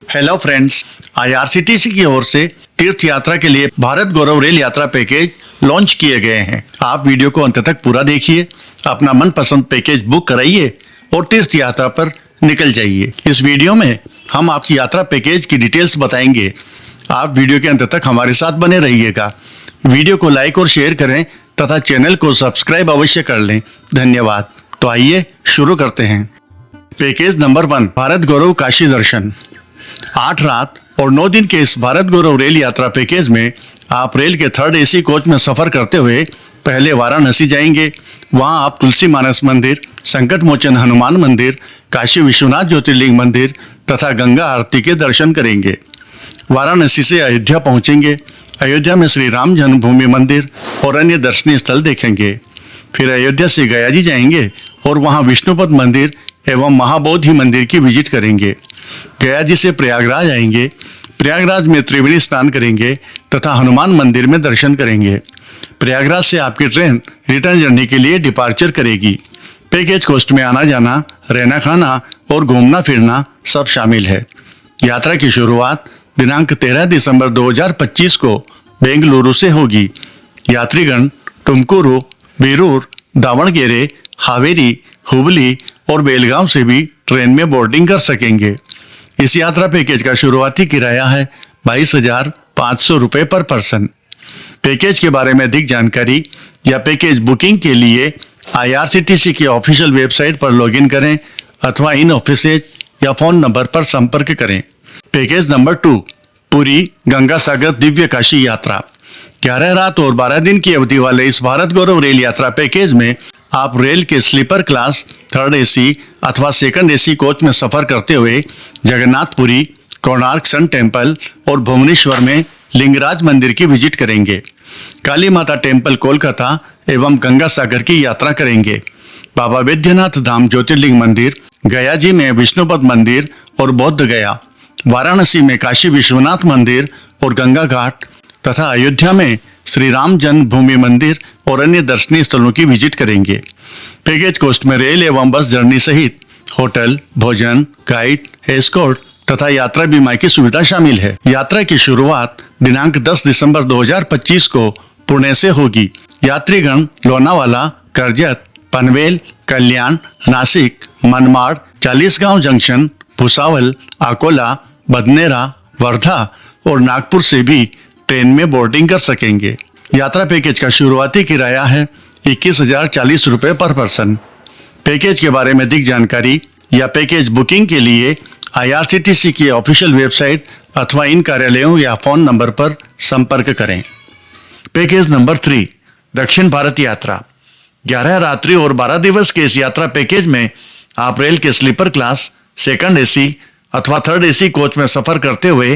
Hello friends, IRCTC की ओर से तीर्थ यात्रा के लिए भारत गौरव रेल यात्रा पैकेज लॉन्च किए गए हैं। आप वीडियो को अंत तक पूरा देखिए, अपना मनपसंद पैकेज बुक कराइए और तीर्थ यात्रा पर निकल जाइए। इस वीडियो में हम आपकी यात्रा पैकेज की डिटेल्स बताएंगे। आप वीडियो के अंत तक हमारे साथ बने रहिएगा। वीडियो को लाइक और शेयर करें तथा चैनल को सब्सक्राइब अवश्य कर लें। धन्यवाद। तो आइए शुरू करते हैं। पैकेज नंबर 1, भारत गौरव काशी दर्शन। 8 रात और 9 दिन के इस भारत गौरव रेल यात्रा पैकेज में आप रेल के 3rd AC कोच में सफर करते हुए पहले वाराणसी जाएंगे। वहां आप तुलसी मानस मंदिर, संकट मोचन हनुमान मंदिर, काशी विश्वनाथ ज्योतिर्लिंग मंदिर तथा गंगा आरती के दर्शन करेंगे। वाराणसी से अयोध्या पहुंचेंगे। अयोध्या में श्री राम जन्मभूमि मंदिर और अन्य दर्शनीय स्थल देखेंगे। फिर अयोध्या से गया जी जाएंगे और वहां विष्णुपद मंदिर एवं महाबोधि मंदिर की विजिट करेंगे। गया जी से प्रयागराज आएंगे। प्रयागराज में त्रिवेणी स्नान करेंगे तथा हनुमान मंदिर में दर्शन करेंगे। प्रयागराज से आपकी ट्रेन रिटर्न जर्नी के लिए डिपार्चर करेगी। पैकेज कॉस्ट में आना जाना, रहना खाना और घूमना फिरना सब शामिल है। यात्रा की शुरुआत दिनांक 13 दिसंबर 2025 को बेंगलुरु से होगी। यात्रीगण तुमकुरु, बीरूर, दावणगेरे, हावेरी, हुबली और बेलगांव से भी ट्रेन में बोर्डिंग कर सकेंगे। इस यात्रा पैकेज का शुरुआती किराया है 22,500 रुपये पर पर्सन। पैकेज के बारे में अधिक जानकारी या पैकेज बुकिंग के लिए IRCTC की ऑफिशियल वेबसाइट पर लॉगिन करें अथवा इन ऑफिसेज या फोन नंबर पर संपर्क करें। पैकेज नंबर 2, पुरी गंगा सागर दिव्य काशी यात्रा। 11 रात और 12 दिन की अवधि वाले इस भारत गौरव रेल यात्रा पैकेज में आप रेल के स्लीपर क्लास 3rd AC अथवा 2nd AC कोच में सफर करते हुए जगन्नाथपुरी, कोणार्क सन टेम्पल और भुवनेश्वर में लिंगराज मंदिर की विजिट करेंगे। काली माता टेम्पल कोलकाता एवं गंगा सागर की यात्रा करेंगे। बाबा बैद्यनाथ धाम ज्योतिर्लिंग मंदिर, गया जी में विष्णुपद मंदिर और बौद्ध गया, वाराणसी में काशी विश्वनाथ मंदिर और गंगा घाट तथा अयोध्या में श्री राम जन्मभूमि मंदिर और अन्य दर्शनीय स्थलों की विजिट करेंगे। पैकेज कॉस्ट में रेल एवं बस जर्नी सहित होटल, भोजन, गाइड, एस्कॉर्ट तथा यात्रा बीमा की सुविधा शामिल है। यात्रा की शुरुआत दिनांक 10 दिसंबर 2025 को पुणे से होगी। यात्रीगण लोनावाला, करजत, पनवेल, कल्याण, नासिक, मनमाड़, चालीसगांव जंक्शन, भुसावल, अकोला, बदनेरा, वर्धा और नागपुर से भी ट्रेन में बोर्डिंग कर सकेंगे। यात्रा पैकेज का शुरुआती किराया है 21,040 रुपये पर पर्सन। पैकेज के बारे में अधिक जानकारी या पैकेज बुकिंग के लिए IRCTC की ऑफिशियल वेबसाइट अथवा इन कार्यालयों या फोन नंबर पर संपर्क करें। पैकेज नंबर 3, दक्षिण भारत यात्रा। 11 रात्रि और 12 दिवस के इस यात्रा पैकेज में आप रेल के स्लीपर क्लास 2nd AC अथवा 3rd AC कोच में सफर करते हुए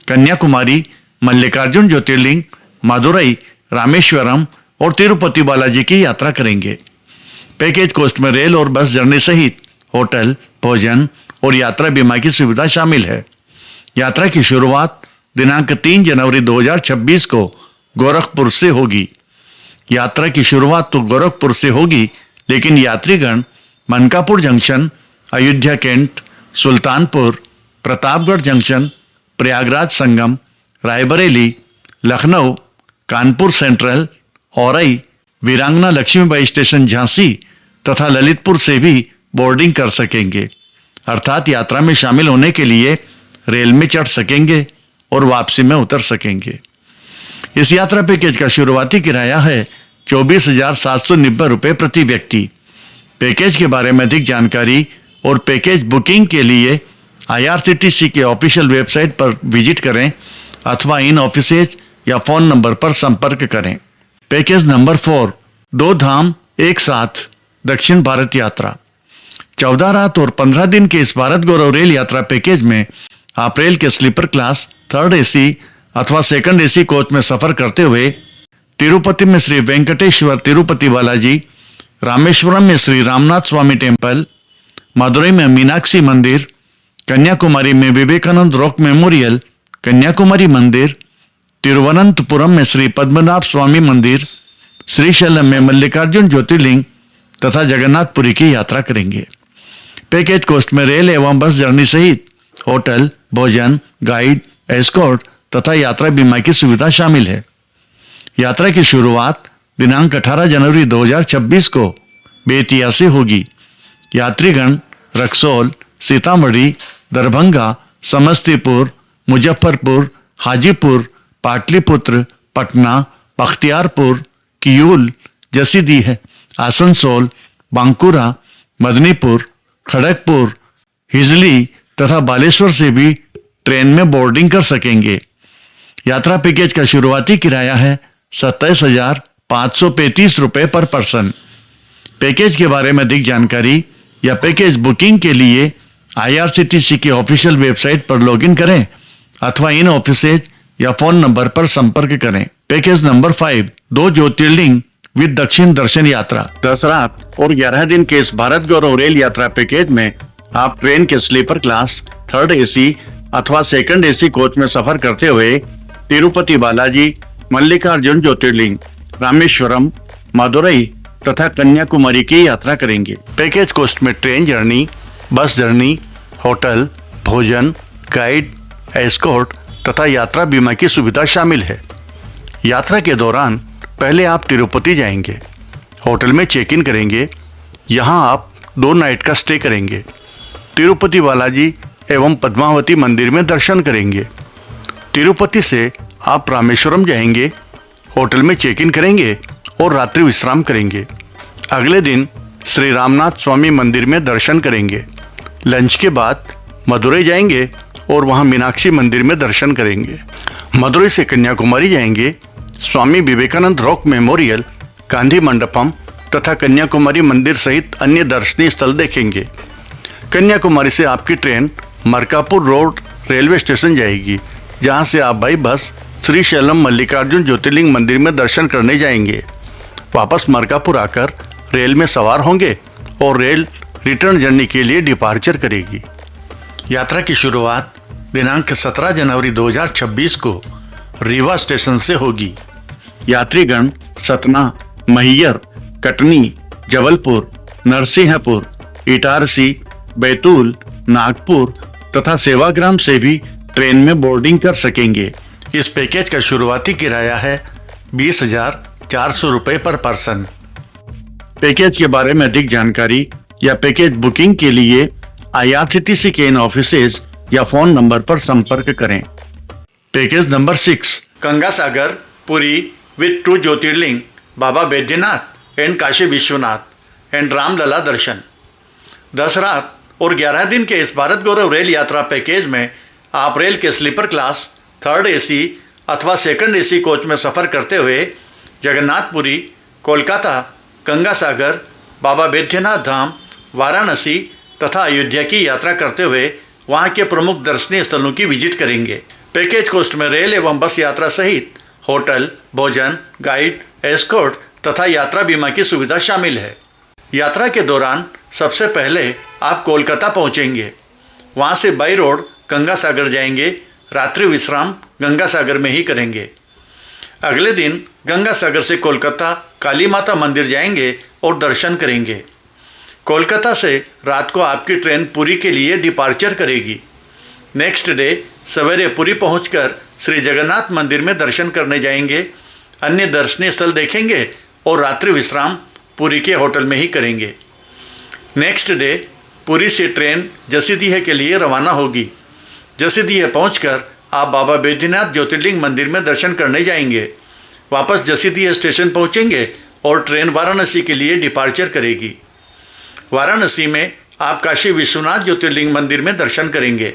कन्याकुमारी, मल्लिकार्जुन ज्योतिर्लिंग, मदुरई, रामेश्वरम और तिरुपति बालाजी की यात्रा करेंगे। पैकेज कॉस्ट में रेल और बस जर्नी सहित होटल, भोजन और यात्रा बीमा की सुविधा शामिल है। यात्रा की शुरुआत दिनांक 3 जनवरी 2026 को गोरखपुर से होगी। यात्रा की शुरुआत तो गोरखपुर से होगी, लेकिन यात्रीगण Mankapur junction, Ayodhya cantt, Sultanpur, Pratapgarh junction, Prayagraj Sangam, Raebareli, Lucknow, Kanpur central, Orai, Veerangana Laxmibai station Jhansi तथा ललितपुर से भी बोर्डिंग कर सकेंगे। अर्थात यात्रा में शामिल होने के लिए रेल में चढ़ सकेंगे और वापसी में उतर सकेंगे। इस यात्रा पैकेज का शुरुआती किराया है 24,790 रुपये प्रति व्यक्ति। पैकेज के बारे में अधिक जानकारी और पैकेज बुकिंग के लिए IRCTC के ऑफिशियल वेबसाइट पर विजिट करें अथवा इन ऑफिसेज या फोन नंबर पर संपर्क करें। पैकेज नंबर 4, 2 धाम एक साथ दक्षिण भारत यात्रा। 14 रात और 15 दिन के इस भारत गौरव रेल यात्रा पैकेज में आप रेल के स्लीपर क्लास 3rd AC अथवा 2nd AC कोच में सफर करते हुए तिरुपति में श्री वेंकटेश्वर तिरुपति बालाजी, रामेश्वरम में श्री रामनाथ स्वामी टेम्पल, मदुरई में मीनाक्षी मंदिर, कन्याकुमारी में विवेकानंद रॉक मेमोरियल, कन्याकुमारी मंदिर, तिरुवनंतपुरम में श्री पद्मनाभ स्वामी मंदिर, श्रीशैलम में मल्लिकार्जुन ज्योतिर्लिंग तथा जगन्नाथपुरी की यात्रा करेंगे। पैकेज कॉस्ट में रेल एवं बस जर्नी सहित होटल, भोजन, गाइड, एस्कॉर्ट तथा यात्रा बीमा की सुविधा शामिल है। यात्रा की शुरुआत दिनांक 18 जनवरी 2026 को बेतिया से होगी। यात्रीगण रक्सौल, सीतामढ़ी, दरभंगा, समस्तीपुर, मुजफ्फरपुर, हाजीपुर, पाटलिपुत्र, पटना, बख्तियारपुर, किऊल, जसीडीह, आसनसोल, बांकुरा, मदनीपुर, खड़गपुर, हिजली तथा बालेश्वर से भी ट्रेन में बोर्डिंग कर सकेंगे। यात्रा पैकेज का शुरुआती किराया है 27,535 रुपये पर पर्सन। पैकेज के बारे में अधिक जानकारी या पैकेज बुकिंग के लिए IRCTC की ऑफिशियल वेबसाइट पर लॉगिन करें अथवा इन ऑफिसेज या फोन नंबर पर संपर्क करें। पैकेज नंबर 5, 2 ज्योतिर्लिंग विद दक्षिण दर्शन यात्रा। 10 रात और 11 दिन के इस भारत गौरव रेल यात्रा पैकेज में आप ट्रेन के स्लीपर क्लास, थर्ड AC अथवा सेकंड AC कोच में सफर करते हुए तिरुपति बालाजी, मल्लिकार्जुन ज्योतिर्लिंग, रामेश्वरम, मदुरई तथा कन्याकुमारी की यात्रा करेंगे। पैकेज कॉस्ट में train journey, bus journey, hotel, भोजन, गाइड, एस्कॉर्ट तथा यात्रा बीमा की सुविधा शामिल है। यात्रा के दौरान पहले आप तिरुपति जाएंगे, होटल में चेक इन करेंगे। यहाँ आप 2 नाइट का स्टे करेंगे। तिरुपति बालाजी एवं पद्मावती मंदिर में दर्शन करेंगे। तिरुपति से आप रामेश्वरम जाएंगे, होटल में चेक इन करेंगे और रात्रि विश्राम करेंगे। अगले दिन श्री रामनाथ स्वामी मंदिर में दर्शन करेंगे। लंच के बाद मदुरई जाएंगे और वहां मीनाक्षी मंदिर में दर्शन करेंगे। मदुरई से कन्याकुमारी जाएंगे, स्वामी विवेकानंद रॉक मेमोरियल, गांधी मंडपम तथा कन्याकुमारी मंदिर सहित अन्य दर्शनीय स्थल देखेंगे। कन्याकुमारी से आपकी train Markapur road railway station जाएगी, जहां से आप बाई बस श्री शैलम मल्लिकार्जुन ज्योतिर्लिंग मंदिर में दर्शन करने जाएंगे। वापस मरकापुर आकर रेल में सवार होंगे और रेल रिटर्न जर्नी के लिए डिपार्चर करेगी। यात्रा की शुरुआत दिनांक 17 जनवरी 2026 को रीवा स्टेशन से होगी। यात्रीगण सतना, मैहर, कटनी, जबलपुर, नरसिंहपुर, इटारसी, बैतूल, नागपुर तथा सेवाग्राम से भी ट्रेन में बोर्डिंग कर सकेंगे। इस पैकेज का शुरुआती किराया है 20,400 रुपये पर पर्सन। पैकेज के बारे में अधिक जानकारी या पैकेज बुकिंग के लिए IRCTC के इन ऑफिसेज या फोन नंबर पर संपर्क करें। Package number 6, Ganga Sagar Puri with 2 Jyotirlinga, Baba Baidyanath and Kashi Vishwanath and Ramlala दर्शन। 10 रात और 11 दिन के इस भारत गौरव रेल यात्रा पैकेज में आप रेल के स्लीपर क्लास, थर्ड AC अथवा सेकंड AC कोच में सफ़र करते हुए जगन्नाथपुरी, कोलकाता, गंगा सागर, बाबा बैद्यनाथ धाम, वाराणसी तथा अयोध्या की यात्रा करते हुए वहां के प्रमुख दर्शनीय स्थलों की विजिट करेंगे। पैकेज कॉस्ट में रेल एवं बस यात्रा सहित होटल, भोजन, गाइड, एस्कॉर्ट तथा यात्रा बीमा की सुविधा शामिल है। यात्रा के दौरान सबसे पहले आप कोलकाता पहुंचेंगे। वहां से बाई रोड गंगा सागर जाएंगे। रात्रि विश्राम गंगा सागर में ही करेंगे। अगले दिन गंगा सागर से कोलकाता काली माता मंदिर जाएंगे और दर्शन करेंगे। कोलकाता से रात को आपकी ट्रेन पुरी के लिए डिपार्चर करेगी। नेक्स्ट डे सवेरे पुरी पहुंचकर श्री जगन्नाथ मंदिर में दर्शन करने जाएंगे, अन्य दर्शनीय स्थल देखेंगे और रात्रि विश्राम पुरी के होटल में ही करेंगे। नेक्स्ट डे पुरी से ट्रेन जसीडीह के लिए रवाना होगी। जसीडीह पहुंचकर आप बाबा बैद्यनाथ ज्योतिर्लिंग मंदिर में दर्शन करने जाएंगे। वापस जसीडीह स्टेशन पहुंचेंगे और ट्रेन वाराणसी के लिए डिपार्चर करेगी। वाराणसी में आप काशी विश्वनाथ ज्योतिर्लिंग मंदिर में दर्शन करेंगे,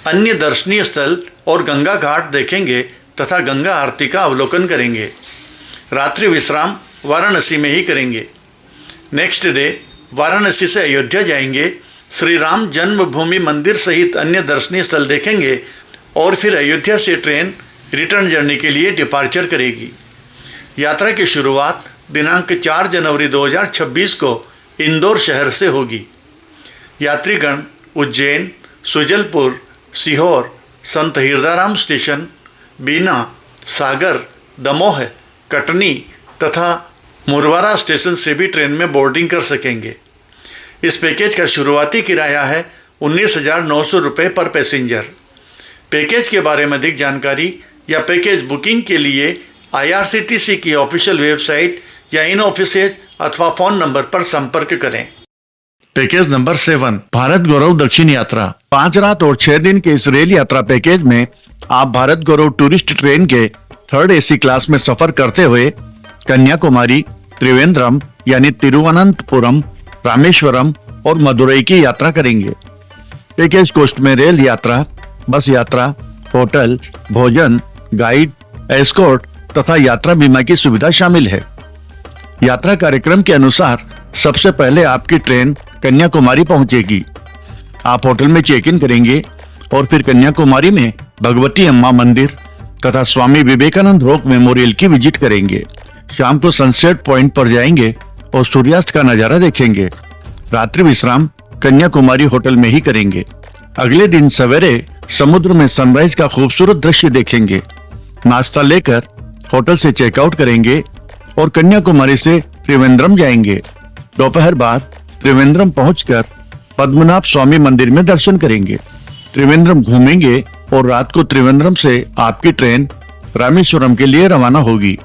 अन्य दर्शनीय स्थल और गंगा घाट देखेंगे तथा गंगा आरती का अवलोकन करेंगे। रात्रि विश्राम वाराणसी में ही करेंगे। नेक्स्ट डे वाराणसी से अयोध्या जाएंगे, श्री राम जन्मभूमि मंदिर सहित अन्य दर्शनीय स्थल देखेंगे और फिर अयोध्या से ट्रेन रिटर्न जर्नी के लिए डिपार्चर करेगी। यात्रा की शुरुआत दिनांक 4 जनवरी 2026 को इंदौर शहर से होगी। यात्रीगण उज्जैन, सुजलपुर, सीहोर, संत हिरदाराम स्टेशन, बीना, सागर, दमोह, कटनी तथा मुरवारा स्टेशन से भी ट्रेन में बोर्डिंग कर सकेंगे। इस पैकेज का शुरुआती किराया है 19,900 रुपये पर पैसेंजर। पैकेज के बारे में अधिक जानकारी या पैकेज बुकिंग के लिए IRCTC की ऑफिशियल वेबसाइट या इन ऑफिसेज अथवा फोन नंबर पर संपर्क करें। पैकेज नंबर 7 भारत गौरव दक्षिण यात्रा। 5 रात और 6 दिन के इस रेल यात्रा पैकेज में आप भारत गौरव टूरिस्ट ट्रेन के 3rd AC क्लास में सफर करते हुए कन्याकुमारी, त्रिवेंद्रम यानी तिरुवनंतपुरम, रामेश्वरम और मदुरई की यात्रा करेंगे। पैकेज कॉस्ट में रेल यात्रा, बस यात्रा, होटल, भोजन, गाइड, एस्कॉर्ट तथा यात्रा बीमा की सुविधा शामिल है। यात्रा कार्यक्रम के अनुसार सबसे पहले आपकी ट्रेन कन्याकुमारी पहुंचेगी। आप होटल में चेक इन करेंगे और फिर कन्याकुमारी में भगवती अम्मा मंदिर तथा स्वामी विवेकानंद रॉक मेमोरियल की विजिट करेंगे। शाम को सनसेट पॉइंट पर जाएंगे और सूर्यास्त का नजारा देखेंगे। रात्रि विश्राम कन्याकुमारी होटल में ही करेंगे। अगले दिन सवेरे समुद्र में सनराइज का खूबसूरत दृश्य देखेंगे। नाश्ता लेकर होटल से चेकआउट करेंगे और कन्याकुमारी से त्रिवेंद्रम जाएंगे। दोपहर बाद त्रिवेंद्रम पहुंचकर पद्मनाभ स्वामी मंदिर में दर्शन करेंगे। त्रिवेंद्रम घूमेंगे और रात को त्रिवेंद्रम से आपकी ट्रेन रामेश्वरम के लिए रवाना होगी।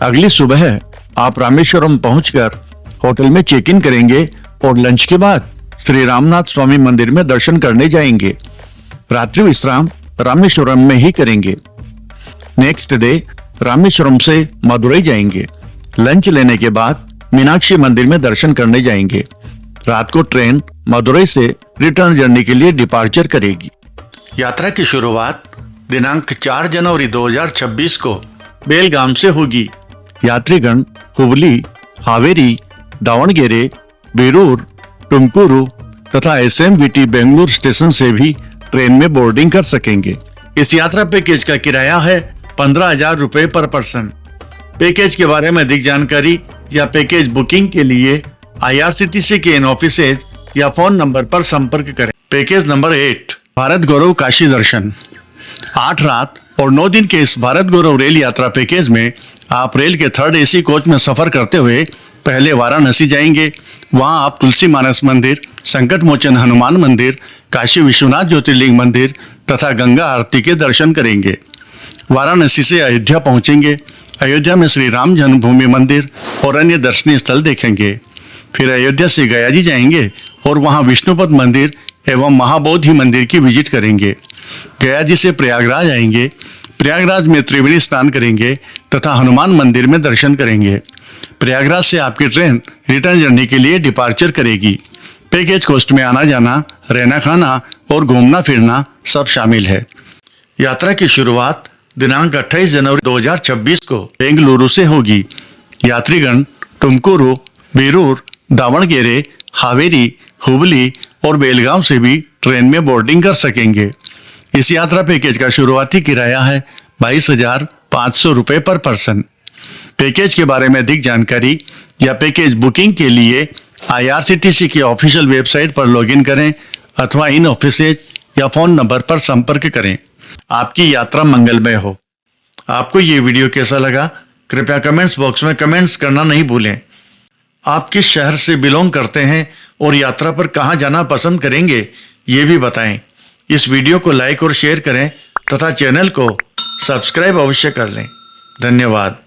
अगली सुबह आप रामेश्वरम पहुंचकर होटल में चेक इन करेंगे और लंच के बाद श्री रामनाथ स्वामी मंदिर में दर्शन करने जाएंगे। रात्रि विश्राम रामेश्वरम में ही करेंगे। नेक्स्ट डे रामेश्वरम से मदुरई जाएंगे। लंच लेने के बाद मीनाक्षी मंदिर में दर्शन करने जाएंगे। रात को ट्रेन मदुरई से रिटर्न जर्नी के लिए डिपार्चर करेगी। यात्रा की शुरुआत दिनांक 4 जनवरी 2026 को बेलगाम से होगी। यात्रीगण हुबली, हावेरी, दावणगेरे, बेरूर, टुमकुरू तथा SMVT बेंगलुरु स्टेशन से भी ट्रेन में बोर्डिंग कर सकेंगे। इस यात्रा पैकेज का किराया है 15,000 रुपए पर पर्सन। पैकेज के बारे में अधिक जानकारी या पैकेज बुकिंग के लिए IRCTC के इन ऑफिसेज या फोन नंबर पर संपर्क करें। पैकेज नंबर 8 भारत गौरव काशी दर्शन। 8 रात और 9 दिन के इस भारत गौरव रेल यात्रा पैकेज में आप रेल के 3rd AC कोच में सफर करते हुए पहले वाराणसी जाएंगे। वहां आप तुलसी मानस मंदिर, संकट मोचन हनुमान मंदिर, काशी विश्वनाथ ज्योतिर्लिंग मंदिर तथा गंगा आरती के दर्शन करेंगे। वाराणसी से अयोध्या पहुंचेंगे। अयोध्या में श्री राम जन्मभूमि मंदिर और अन्य दर्शनीय स्थल देखेंगे। फिर अयोध्या से गया जी जाएंगे और वहां विष्णुपद मंदिर एवं महाबोधि मंदिर की विजिट करेंगे। गया जी से प्रयागराज आएंगे। प्रयागराज में त्रिवेणी स्नान करेंगे तथा हनुमान मंदिर में दर्शन करेंगे। प्रयागराज से आपकी ट्रेन रिटर्न जर्नी के लिए डिपार्चर करेगी। पैकेज कॉस्ट में आना जाना, रहना खाना और घूमना फिरना सब शामिल है। यात्रा की शुरुआत दिनांक 28 जनवरी 2026 को बेंगलुरु से होगी। यात्रीगण टुमकुरू, बेरूर, दावणगेरे, हावेरी, हुबली और बेलगाम से भी ट्रेन में बोर्डिंग कर सकेंगे। इस यात्रा पैकेज का शुरुआती किराया है 22,500 रुपए पर पर्सन। पैकेज के बारे में अधिक जानकारी या पैकेज बुकिंग के लिए IRCTC की ऑफिशियल वेबसाइट पर लॉगिन करें अथवा इन ऑफिसेज या फोन नंबर पर संपर्क करें। आपकी यात्रा मंगलमय हो। आपको ये वीडियो कैसा लगा कृपया कमेंट्स बॉक्स में कमेंट्स करना नहीं भूलें। आप किस शहर से बिलोंग करते हैं और यात्रा पर कहां जाना पसंद करेंगे ये भी बताएं। इस वीडियो को लाइक और शेयर करें तथा चैनल को सब्सक्राइब अवश्य कर लें। धन्यवाद।